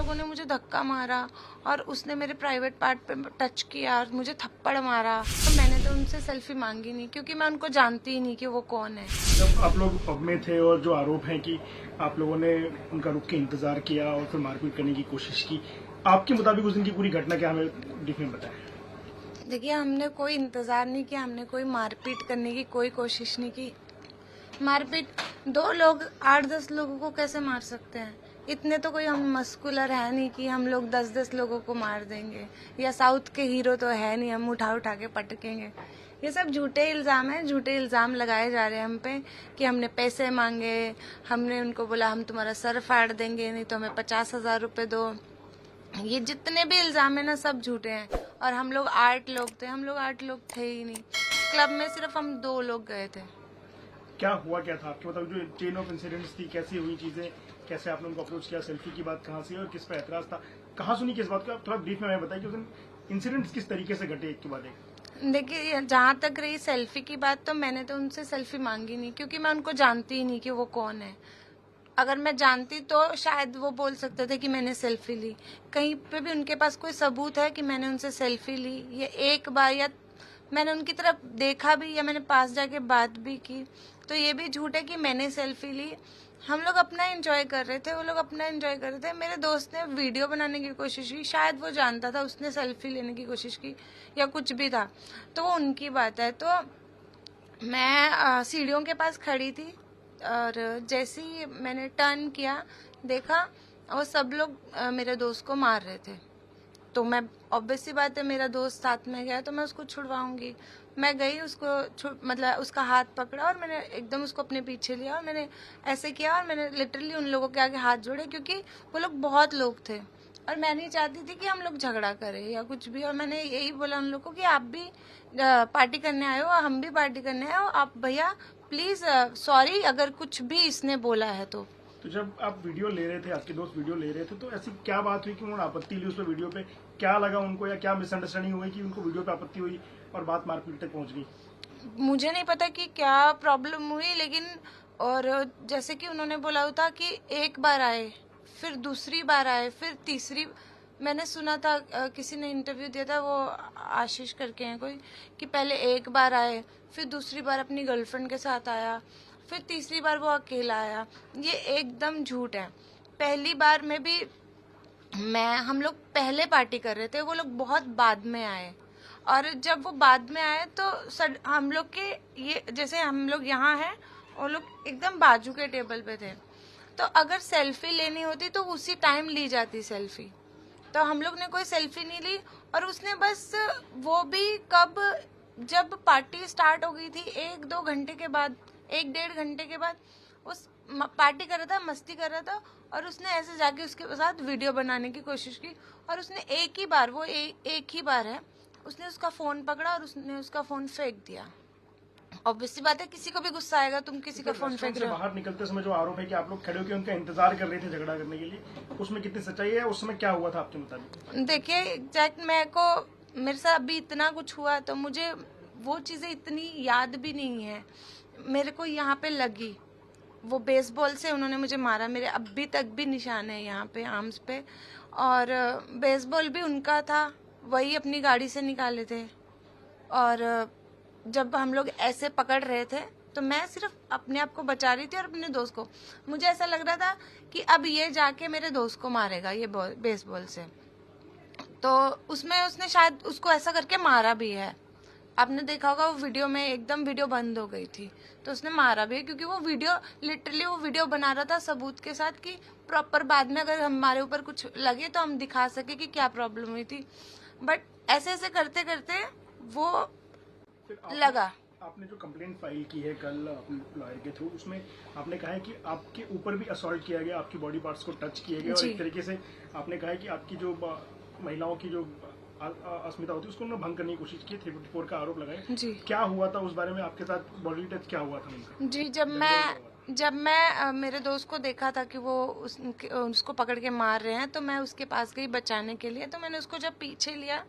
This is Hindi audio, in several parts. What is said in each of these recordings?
लोगों ने मुझे धक्का मारा और उसने मेरे प्राइवेट पार्ट पे टच किया और मुझे थप्पड़ मारा। तो मैंने तो उनसे सेल्फी मांगी नहीं, क्योंकि मैं उनको जानती ही नहीं कि वो कौन है। जब आप लोग पब में थे और जो आरोप है कि आप लोगों ने उनका रुक के इंतजार किया और फिर मारपीट करने की कोशिश की, आपके मुताबिक उस दिन की पूरी घटना क्या, हमें ब्रीफ में बताएं। देखिए, हमने कोई इंतजार नहीं किया, हमने कोई मारपीट करने की कोई कोशिश नहीं की। मारपीट, 2 लोग 8-10 लोगों को कैसे मार सकते हैं? इतने तो कोई हम मस्कुलर है नहीं कि हम लोग 10-10 लोगों को मार देंगे, या साउथ के हीरो तो है नहीं हम उठा उठा के पटकेंगे। ये सब झूठे इल्जाम हैं, झूठे इल्जाम लगाए जा रहे हैं हम पे कि हमने पैसे मांगे, हमने उनको बोला हम तुम्हारा सर फाड़ देंगे, नहीं तो हमें 50,000 रुपये दो। ये जितने भी इल्जाम है ना, सब झूठे हैं। और हम लोग 8 लोग थे, हम लोग 8 लोग थे ही नहीं। क्लब में सिर्फ हम 2 लोग गए थे। क्या हुआ क्या था आपके मतलब, जो चेन ऑफ इंसिडेंट्स थी, कैसी हुई चीजें, कैसे आपने उनको अप्रोच किया, सेल्फी की बात कहाँ से और किस पर एतराज था, कहाँ सुनी किस बात को, आप थोड़ा ब्रीफ में हमें बताइए कि उस दिन इंसिडेंट्स किस तरीके से घटे एक के बाद एक। देखिए, जहाँ तक रही सेल्फी की बात, तो मैंने तो उनसे सेल्फी मांगी नहीं, क्योंकि मैं उनको जानती ही नहीं कि वो कौन है। अगर मैं जानती तो शायद वो बोल सकते थे कि मैंने सेल्फी ली। कहीं पे भी उनके पास कोई सबूत है कि मैंने उनसे सेल्फी ली? ये एक बार या मैंने उनकी तरफ देखा भी या मैंने पास जाके बात भी की, तो ये भी झूठ है कि मैंने सेल्फी ली। हम लोग अपना एंजॉय कर रहे थे, वो लोग अपना एंजॉय कर रहे थे। मेरे दोस्त ने वीडियो बनाने की कोशिश की, शायद वो जानता था, उसने सेल्फी लेने की कोशिश की या कुछ भी था, तो वो उनकी बात है। तो मैं सीढ़ियों के पास खड़ी थी और जैसे ही मैंने टर्न किया, देखा वो सब लोग मेरे दोस्त को मार रहे थे। तो मैं, ऑब्वियस सी बात है, मेरा दोस्त साथ में गया तो मैं उसको छुड़वाऊंगी। मैं गई, उसको मतलब उसका हाथ पकड़ा और मैंने एकदम उसको अपने पीछे लिया और मैंने ऐसे किया और मैंने लिटरली उन लोगों के आगे हाथ जोड़े, क्योंकि वो लोग बहुत लोग थे और मैं नहीं चाहती थी कि हम लोग झगड़ा करें या कुछ भी। और मैंने यही बोला उन लोगों को कि आप भी पार्टी करने आए हो, हम भी पार्टी करने आए हो, आप भैया प्लीज सॉरी अगर कुछ भी इसने बोला है तो जब आप वीडियो ले रहे थे, आपके दोस्त वीडियो ले रहे थे, तो ऐसी क्या बात हुई कि उन्होंने आपत्ति ली उस पर, वीडियो पे क्या लगा उनको, या क्या मिसअंडरस्टैंडिंग हुई कि उनको वीडियो पे आपत्ति हुई और बात मारपीट तक पहुंच गई? मुझे नहीं पता कि क्या प्रॉब्लम हुई, लेकिन और जैसे कि उन्होंने बोला था कि एक बार आए, फिर दूसरी बार आए, फिर तीसरी। मैंने सुना था, किसी ने इंटरव्यू दिया था, वो आशीष करके हैं कोई, कि पहले एक बार आए, फिर दूसरी बार अपनी गर्लफ्रेंड के साथ आया, फिर तीसरी बार वो अकेला आया। ये एकदम झूठ है। पहली बार में भी हम लोग पहले पार्टी कर रहे थे, वो लोग बहुत बाद में आए। और जब वो बाद में आए तो हम लोग के, ये जैसे हम लोग यहाँ हैं, वो लोग एकदम बाजू के टेबल पे थे। तो अगर सेल्फी लेनी होती तो उसी टाइम ली जाती सेल्फी, तो हम लोग ने कोई सेल्फी नहीं ली। और उसने बस, वो भी कब, जब पार्टी स्टार्ट हो गई थी 1-2 घंटे के बाद, 1-1.5 घंटे के बाद, उस पार्टी कर रहा था, मस्ती कर रहा था, और उसने ऐसे जाके उसके साथ वीडियो बनाने की कोशिश की। और उसने एक ही बार, वो एक ही बार है, उसने उसका फोन पकड़ा और उसने उसका फोन फेंक दिया। ऑब्वियसली बात है, किसी को भी गुस्सा आएगा, तुम किसी का फोन फेंक रहे हो। बाहर निकलते समय जो आरोप है कि आप लोग खड़े होकर उनका इंतजार कर रहे थे झगड़ा करने के लिए, उसमें कितनी सच्चाई है? उस समय क्या हुआ था आपके मुताबिक? देखिए, एग्जैक्ट मेरे साथ अभी इतना कुछ हुआ तो मुझे वो चीजें इतनी याद भी नहीं है। मेरे को यहाँ पे लगी, वो बेसबॉल से उन्होंने मुझे मारा, मेरे अभी तक भी निशान है यहाँ पे आर्म्स पे। और बेसबॉल भी उनका था, वही अपनी गाड़ी से निकाले थे। और जब हम लोग ऐसे पकड़ रहे थे तो मैं सिर्फ अपने आप को बचा रही थी और अपने दोस्त को। मुझे ऐसा लग रहा था कि अब ये जाके मेरे दोस्त को मारेगा ये बेसबॉल से। तो उसमें उसने शायद उसको ऐसा करके मारा भी है। आपने देखा होगा वो वीडियो में, एकदम वीडियो बंद हो गई थी, तो उसने मारा भी है, क्योंकि वो वीडियो, लिटरली वो वीडियो बना रहा था सबूत के साथ कि प्रॉपर बाद में अगर हमारे ऊपर कुछ लगे तो हम दिखा सके कि क्या प्रॉब्लम हुई थी। बट ऐसे ऐसे करते करते वो लगा। आपने जो कंप्लेंट फाइल की है कल अपने लॉयर के थ्रू, उसमें आपने कहा है कि आपके ऊपर भी असॉल्ट किया गया, आपकी बॉडी पार्ट्स को टच किए गए, और एक तरीके से आपने कहा है कि आपकी जो महिलाओं की जो अस्मिता होती है उसको उन्होंने भंग करने की कोशिश की, 354 का आरोप लगाए। जी, क्या हुआ था उस बारे में? आपके साथ बॉडी टच क्या हुआ था उनका? जी, जब मैं मेरे दोस्त को देखा था कि वो उसको पकड़ के मार रहे हैं, तो मैं उसके पास गई बचाने के लिए। तो मैंने उसको जब पीछे लिया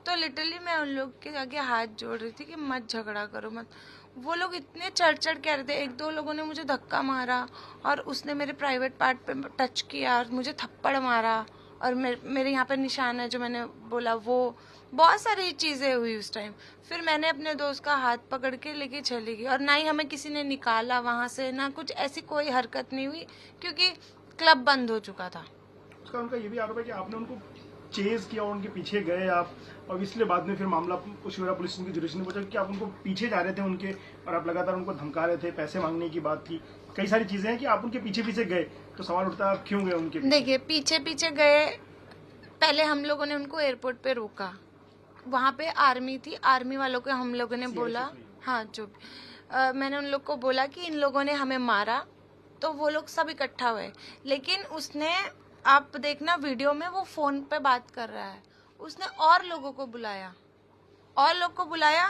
तो लिटरली मैं उन लोग के आगे हाथ जोड़ रही थी कि मत झगड़ा करो मत। वो लोग इतने चढ़ कह रहे थे, 1-2 लोगों ने मुझे धक्का मारा और उसने मेरे प्राइवेट पार्ट पे टच किया और मुझे थप्पड़ मारा और मेरे यहाँ पर निशान है जो मैंने बोला, वो बहुत सारी चीजें हुई उस टाइम। फिर मैंने अपने दोस्त का हाथ पकड़ के लेके चली गई, और ना ही हमें किसी ने निकाला वहां से, ना कुछ ऐसी कोई हरकत नहीं हुई, क्योंकि क्लब बंद हो चुका था। उसका उनका ये भी आरोप है कि आपने उनको चेज किया और उनके पीछे गए आप, और इसलिए बाद में फिर मामला शिवरा पुलिस स्टेशन की जुडिशरी ने पूछा कि आप उनको पीछे जा रहे थे उनके, और आप लगातार उनको धमका रहे थे, पैसे मांगने की बात थी, कई सारी चीजें हैं कि आप उनके पीछे पीछे गए। तो सवाल उठता है आप क्यों गए उनके पीछे? देखिए, पीछे पीछे गए, पहले हम लोगों ने उनको एयरपोर्ट पे रोका, वहां पे आर्मी थी, आर्मी वालों को हम लोगों ने बोला, हाँ जो मैंने उन लोग को बोला कि इन लोगों ने हमें मारा, तो वो लोग सब इकट्ठा हुए। लेकिन उसने, आप देखना वीडियो में, वो फोन पे बात कर रहा है, उसने और लोगों को बुलाया, और लोग को बुलाया,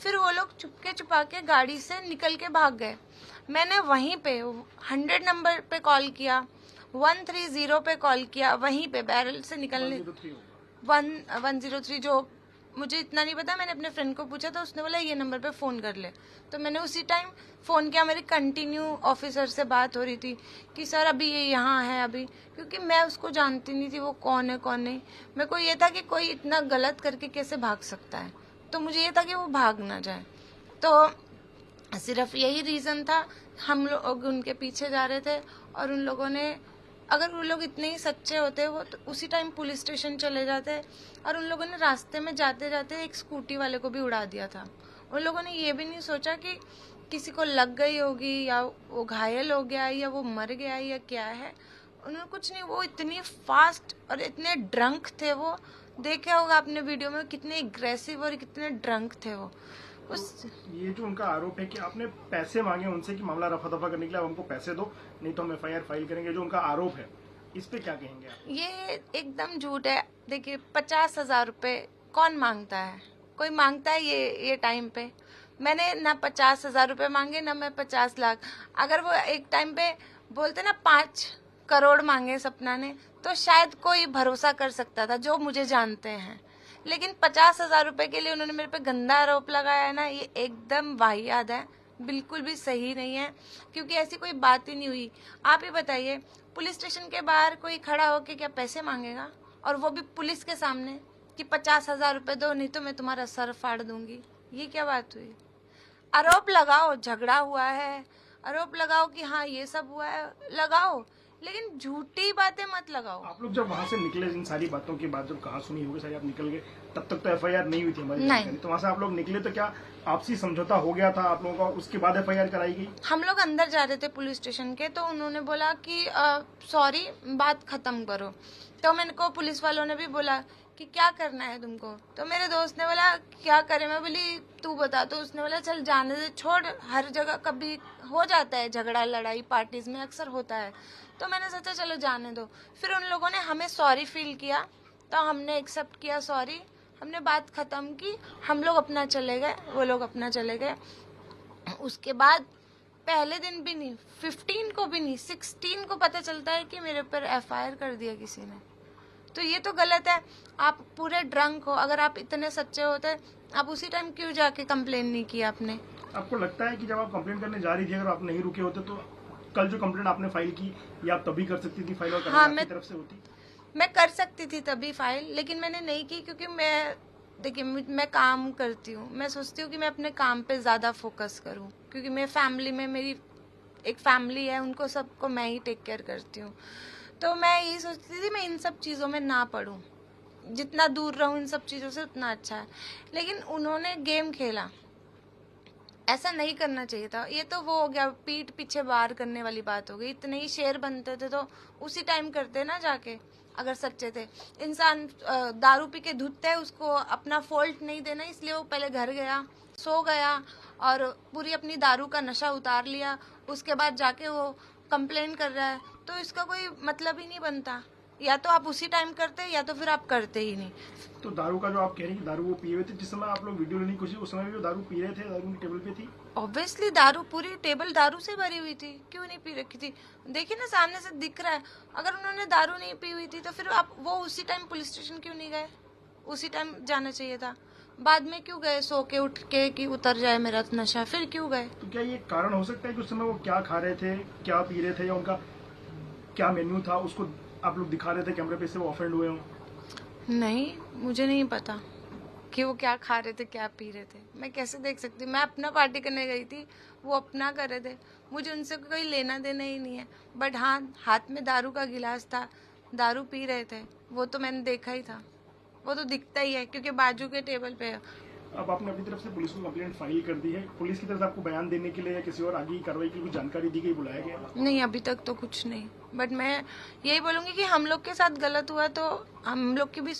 फिर वो लोग चुपके छुपा के गाड़ी से निकल के भाग गए। मैंने वहीं पे 100 नंबर पे कॉल किया, 130 पे कॉल किया, वहीं पे बैरल से निकलने 103, जो मुझे इतना नहीं पता, मैंने अपने फ्रेंड को पूछा तो उसने बोला ये नंबर पे फोन कर ले, तो मैंने उसी टाइम फोन किया। मेरी कंटिन्यू ऑफिसर से बात हो रही थी कि सर अभी ये यहाँ है अभी, क्योंकि मैं उसको जानती नहीं थी वो कौन है कौन नहीं। मेरे को ये था कि कोई इतना गलत करके कैसे भाग सकता है, तो मुझे ये था कि वो भाग ना जाए, तो सिर्फ यही रीजन था। हम लोग उनके पीछे जा रहे थे, और उन लोगों ने, अगर वो लोग इतने ही सच्चे होते वो तो उसी टाइम पुलिस स्टेशन चले जाते, और उन लोगों ने रास्ते में जाते जाते एक स्कूटी वाले को भी उड़ा दिया था। उन लोगों ने ये भी नहीं सोचा कि किसी को लग गई होगी, या वो घायल हो गया, या वो मर गया, या क्या है। उन्होंने कुछ नहीं, वो इतनी फास्ट और इतने ड्रंक थे, वो देखा होगा आपने वीडियो में, कितने एग्रेसिव और कितने ड्रंक थे वो। ये जो उनका आरोप है कि आपने पैसे मांगे उनसे कि मामला रफा दफा करने के लिए, आप हमको पैसे दो नहीं तो हम FIR फाइल करेंगे, जो उनका आरोप है, इस पे क्या कहेंगे आप? ये एकदम झूठ है। देखिए, 50,000 रुपए कौन मांगता है? कोई मांगता है ये टाइम पे? मैंने ना 50,000 रुपए मांगे, ना मैं 50 लाख। अगर वो एक टाइम पे बोलते ना 5 करोड़ मांगे सपना ने, तो शायद कोई भरोसा कर सकता था, जो मुझे जानते हैं। लेकिन 50,000 रुपए के लिए उन्होंने मेरे पे गंदा आरोप लगाया है ना, ये एकदम वाहियात है, बिल्कुल भी सही नहीं है, क्योंकि ऐसी कोई बात ही नहीं हुई। आप ही बताइए, पुलिस स्टेशन के बाहर कोई खड़ा होके क्या पैसे मांगेगा, और वो भी पुलिस के सामने, कि 50,000 रुपए दो नहीं तो मैं तुम्हारा सर फाड़ दूंगी? ये क्या बात हुई? आरोप लगाओ, झगड़ा हुआ है, आरोप लगाओ कि हाँ ये सब हुआ है, लगाओ, लेकिन झूठी बातें मत लगाओ। आप लोग जब वहाँ से निकले, इन सारी बातों के बाद जब कहा सुनी होगी सारी, आप निकल गए, तब तक तो FIR नहीं हुई थी हमारी जानकारी, तो वहाँ से आप लोग निकले तो क्या आपसी समझौता हो गया था आप लोगों का, उसके बाद FIR कराई गई? हम लोग अंदर जा रहे थे पुलिस स्टेशन के, तो उन्होंने बोला कि सॉरी, बात खत्म करो। तो मैंने को पुलिस वालों ने भी बोला कि क्या करना है तुमको, तो मेरे दोस्त ने बोला क्या करे, मैं बोली तू बता, तो उसने बोला चल जाने दे, छोड़, हर जगह कभी हो जाता है झगड़ा लड़ाई, पार्टीज में अक्सर होता है। तो मैंने सोचा चलो जाने दो। फिर उन लोगों ने हमें सॉरी फील किया, तो हमने एक्सेप्ट किया सॉरी, हमने बात खत्म की, हम लोग अपना चले गए, वो लोग अपना चले गए। उसके बाद पहले दिन भी नहीं, 15 को भी नहीं, 16 को पता चलता है कि मेरे ऊपर FIR कर दिया किसी ने। तो ये तो गलत है। आप पूरे ड्रंक हो, अगर आप इतने सच्चे होते, आप उसी टाइम क्यों जाके कंप्लेन नहीं किया आपने? आपको लगता है कि जब आप कंप्लेन करने जा रही थी, अगर आप नहीं रुके होते तो कल जो कंप्लेंट आपने फाइल की, ये आप तभी कर सकती थी फाइल, और हाँ, आपकी तरफ से होती? मैं कर सकती थी तभी फाइल, लेकिन मैंने नहीं की, क्योंकि देखिए मैं काम करती हूँ, मैं सोचती हूँ कि मैं अपने काम पे ज्यादा फोकस करूँ, क्योंकि मेरी फैमिली में, मेरी एक फैमिली है, उनको सबको मैं ही टेक केयर करती हूँ। तो मैं यही सोचती थी मैं इन सब चीज़ों में ना पढूं, जितना दूर रहूं इन सब चीज़ों से उतना अच्छा है। लेकिन उन्होंने गेम खेला, ऐसा नहीं करना चाहिए था। ये तो वो हो गया, पीठ पीछे वार करने वाली बात हो गई। इतने ही शेर बनते थे तो उसी टाइम करते ना जाके, अगर सच्चे थे। इंसान दारू पी के धुतता है, उसको अपना फॉल्ट नहीं देना, इसलिए वो पहले घर गया, सो गया, और पूरी अपनी दारू का नशा उतार लिया, उसके बाद जाके वो कंप्लेन कर रहा है, तो इसका कोई मतलब ही नहीं बनता। या तो आप उसी टाइम करते, या तो फिर आप करते ही नहीं। तो दारू का जो आप कह रही हैं, दारू वो पिए हुए थे जिस समय आप लोग वीडियो लेने की कोशिश, उस समय भी वो दारू पी रहे थे, दारू उनकी टेबल पे थी? ऑब्वियसली दारू, पूरी टेबल दारू से भरी हुई थी, क्यों नहीं पी रखी थी? देखिए ना, सामने से दिख रहा है। अगर उन्होंने दारू नहीं पी हुई थी तो फिर आप वो उसी टाइम पुलिस स्टेशन क्यों नहीं गए? उसी टाइम जाना चाहिए था। बाद में क्यों गए सो के उठ के कि उतर जाए मेरा नशा, फिर क्यों गए? तो क्या ये कारण हो सकता है कि उस समय वो क्या खा रहे थे, क्या पी रहे थे, या उनका क्या मेन्यू था, उसको आप लोग दिखा रहे थे कैमरे पे से वो ऑफेंड हुए हों? नहीं, मुझे नहीं पता कि वो क्या खा रहे थे, क्या पी रहे थे। मैं कैसे देख सकती? मैं अपना पार्टी करने गई थी, वो अपना कर रहे थे। मुझे उनसे कोई लेना देना ही नहीं है। बट हाँ, हाथ में दारू का गिलास था, दारू पी रहे थे, वो तो मैंने देखा ही था। वो तो दिखता ही है क्योंकि बाजू के टेबल पे है। अब आपने अपनी तरफ से पुलिस को कंप्लेंट फाइल कर दी है, पुलिस की तरफ से आपको बयान देने के लिए या किसी और आगे की कार्रवाई की कुछ जानकारी दी गई, बुलाया गया? नहीं, अभी तक तो कुछ नहीं। बट मैं यही बोलूँगी कि हम लोग के साथ गलत हुआ तो हम लोग की भी